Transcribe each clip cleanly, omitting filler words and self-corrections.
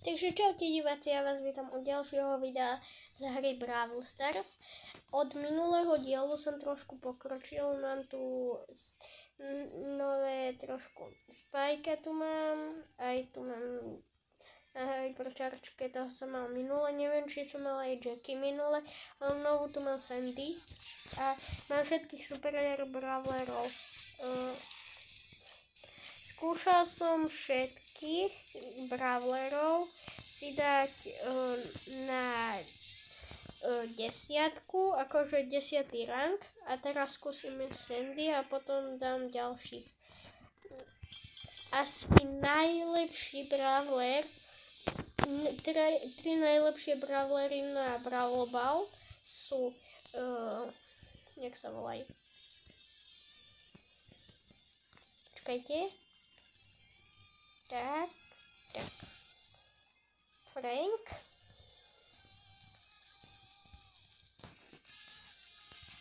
Takže čaute diváci, ja vás vítam u ďalšieho videa z hry Brawl Stars. Od minulého dielu som trošku pokročil, mám tu nové trošku spajka tu mám, aj tu mám aj pročarčke, toho som mal minule, neviem či som mal aj Jackie minule, ale novú tu mám Sandy a mám všetkých superhero brawlerov. Skúšal som všetkých brawlerov si dať na 10, akože 10. rank a teraz skúsim Sandy a potom dám ďalších. Asi najlepší brawler, tri najlepšie brawlery na Brawl Ball sú, jak sa volajú? Čakajte. Tak. Frank.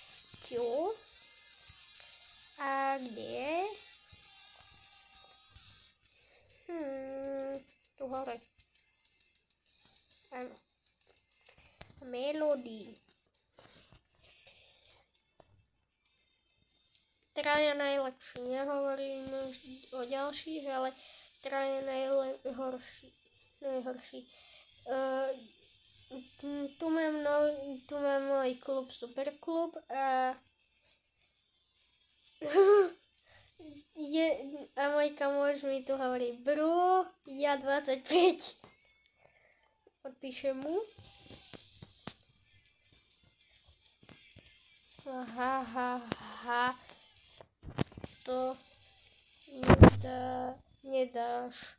Stu. A kde? Tu hore. Áno. Melody. Traja najlepší, nehovorím o ďalších, ale traja najhorší. Tu mám môj klub, Superklub a a môj kamoš mi tu hovorí bro, ja 25. Odpíšem mu. Ha. To nedáš.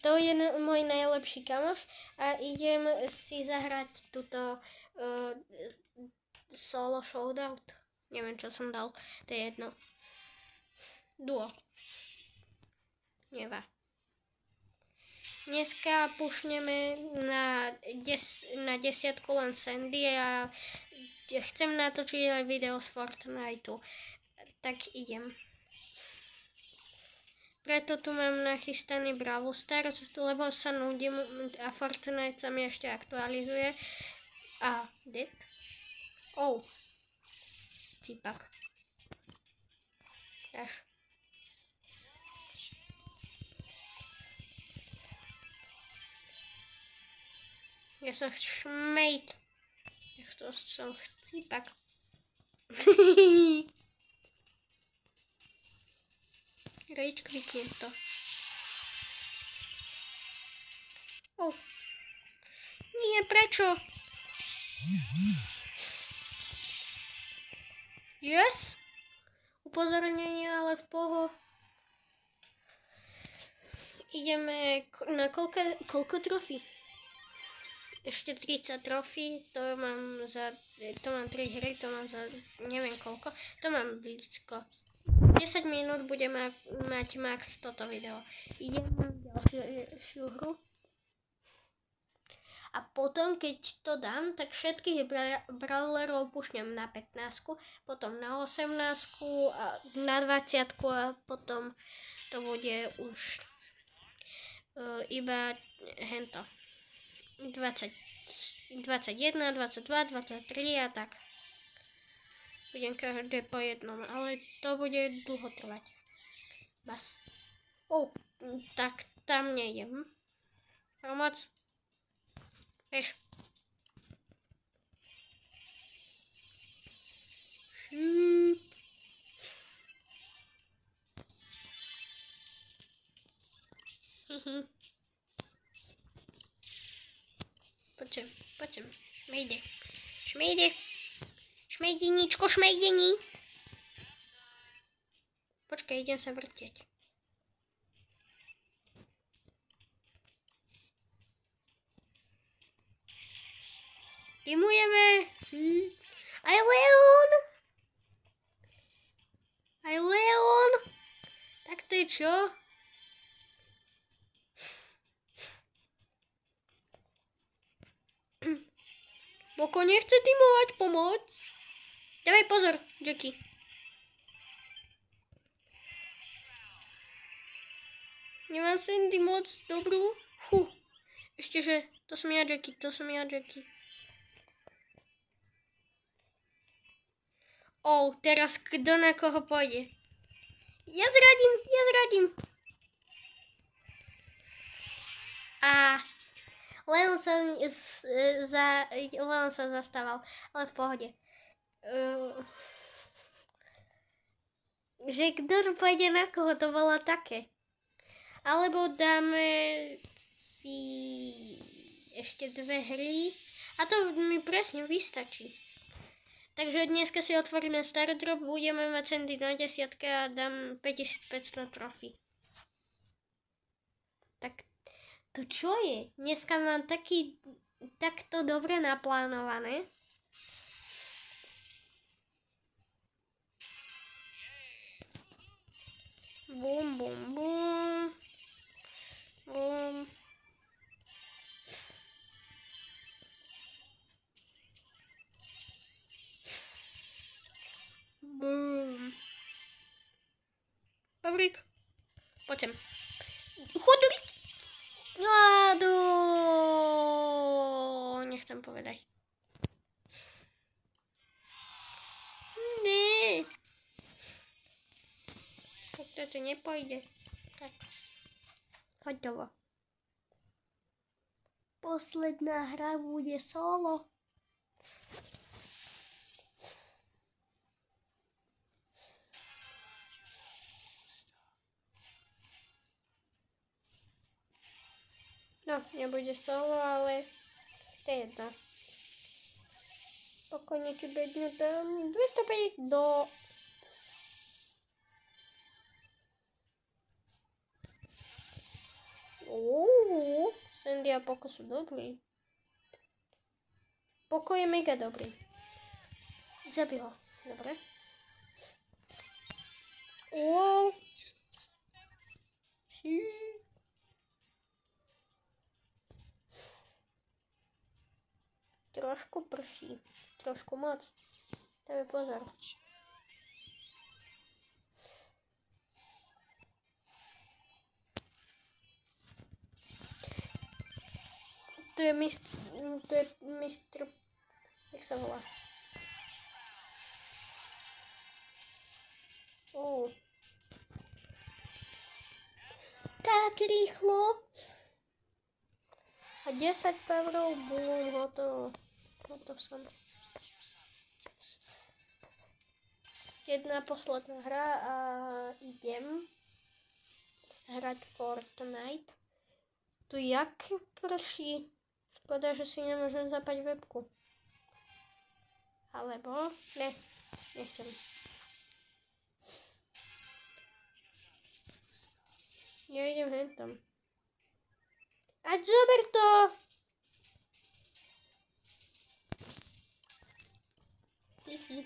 To je môj najlepší kamoš a idem si zahrať túto solo showdown. Neviem, čo som dal, to je jedno. Duo. Nevá. Dneska pušneme na 10 len Sandy a chcem natočiť aj video z Fortniteu. Tak idem. Preto tu mám nachystaný Brawl Stars, lebo sa nudím a Fortnite sa mi ešte aktualizuje. A dead? Oh. Cipak. Až. Ja som šmejt. Ja som chcípak. Rage kliknem to. Oh. Nie, prečo? Yes? Upozornenie, ale v poho. Ideme na koľko trofí? Ešte 30 trofí, to mám 3 hry, to mám za neviem koľko, to mám blízko. 10 minút budem mať max toto video. Idem na ďalšiu hru. A potom, keď to dám, tak všetkých brawlerov pušnem na 15, potom na 18 a na 20 a potom to bude už iba hento. 20, 21, 22, 23 a tak. Budem každé po jednom, ale to bude dlho trvať. Bas. Tak tam nejdem. Pomoc. Vieš. Poďme. Šmejdeničko, šmejdení. Počkaj, idem sa vrtieť. Timujeme. Aj Leon. Tak to je čo? Boko nechce tímovať, pomoc. Daj pozor, Jackie. Nemám Sandy moc dobrú. Ešte, že to som ja, Jackie. Teraz kto na koho pôjde? Ja zradím. A Leon sa zastával, ale v pohode. Že kto pôjde na koho, to bolo také. Alebo dáme si ešte 2 hry a to mi presne vystačí. Takže dneska si otvoríme Stardrop, budeme mať Sandy na 10 a dám 5500 trofí. Tak to čo je? Dneska mám takto dobre naplánované. Bum, bum, bum. Bum. Bum. Pavrík. Poď sem. Chudrý. Nechcem povedať. Nie. Tak toto nepôjde. Tak. Hotovo. Posledná hra bude solo. No, nebude solo, ale to je jedno. Pokojne ti bedne dám 205 do... Sandy a Poko sú dobrý. Poko je mega dobrý. Zabij ho. Dobre. Trošku prší. Trošku moc. Daj pozor. To je mistr... Jak sa volá? Tak rýchlo. A 10 powerov, bum, hotovo. Hotov som. Jedna posledná hra a idem hrať Fortnite. Tu jak prší. Škoda, že si nemôžem zapať webku. Alebo... Ne, nechcem. Ja idem hentam. A zober to! Easy.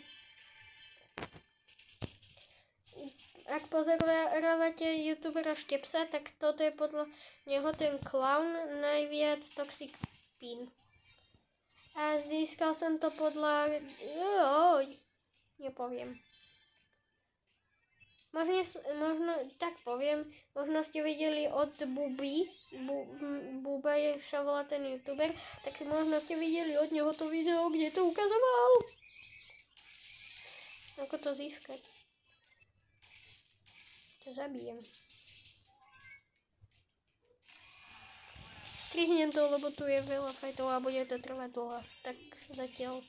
Ak pozorovate youtubera Štepsa, tak toto je podľa neho ten clown najviac toxic pin. A získal som to podľa... Nepoviem. Možno tak poviem, možno ste videli od Buby, Buba sa volá ten youtuber, tak možno ste videli od neho to video, kde to ukazoval. Ako to získať? To zabijem. Strihnem to, lebo tu je veľa fightov a bude to trvať dlho. Tak zatiaľ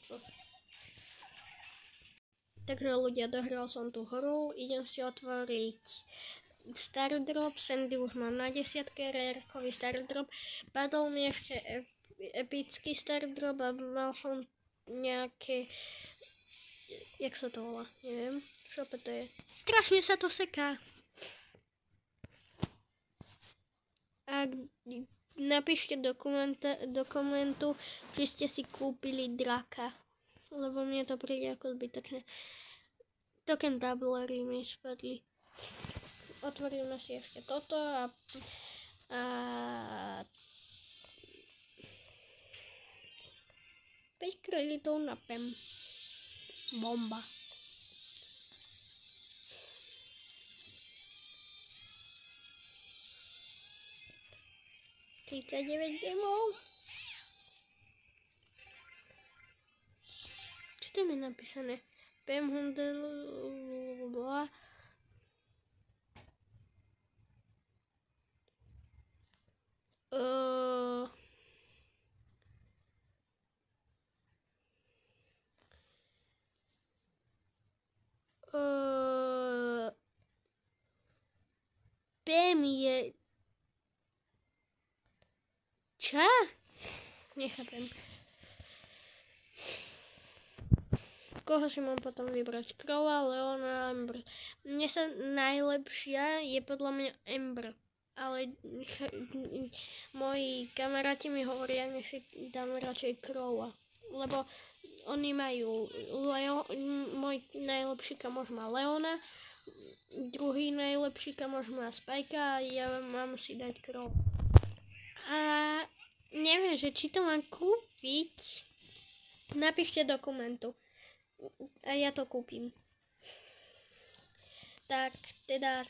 Takže ľudia, dohral som tú hru, idem si otvoriť Stardrop, Sandy už mám na 10, rarkový Stardrop, padol mi ešte epický Stardrop a mal som nejaké, jak sa to volá, neviem, čo to je, strašne sa to seká. A napíšte do komentu, že ste si kúpili draka. Lebo mne to príde ako zbytočné. Token doublery mi spadli. Otvoríme si ešte toto a 5 kreditov na PEM. Bomba. 39 gemov. Čo tam je napísané? Bla. PM je... Čo? Nechápem. Koho si mám potom vybrať? Crowa, Leona, Ember. Mne sa najlepšia je podľa mňa Ember. Ale moji kamaráti mi hovoria, nech si dám radšej Crowa. Lebo oni majú môj najlepší kamoš má Leona, druhý najlepší kamoš má Spajka a ja mám si dať Crowa. A neviem, že či to mám kúpiť. Napíšte do komentu. A ja to kúpim. Tak teda